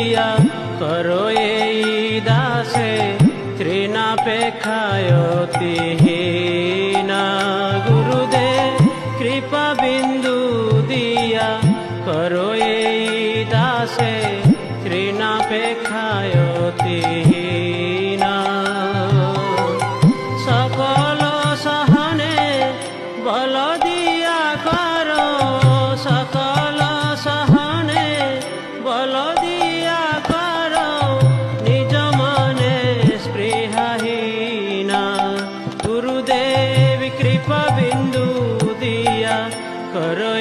দিয়া করো এই দাসে তৃণাপেক্ষায়তিহীনা। গুরুদেব কৃপা বিন্দু দিয়া করো এই দাসে তৃণাপেক্ষায়তিহীনা। সকল সহনে বল দিয়া করো, সকল সহনে বল দিয়া করো নিজ মনে স্পৃহাহীনা। গুরুদেব কৃপা বিন্দু দিয়া করো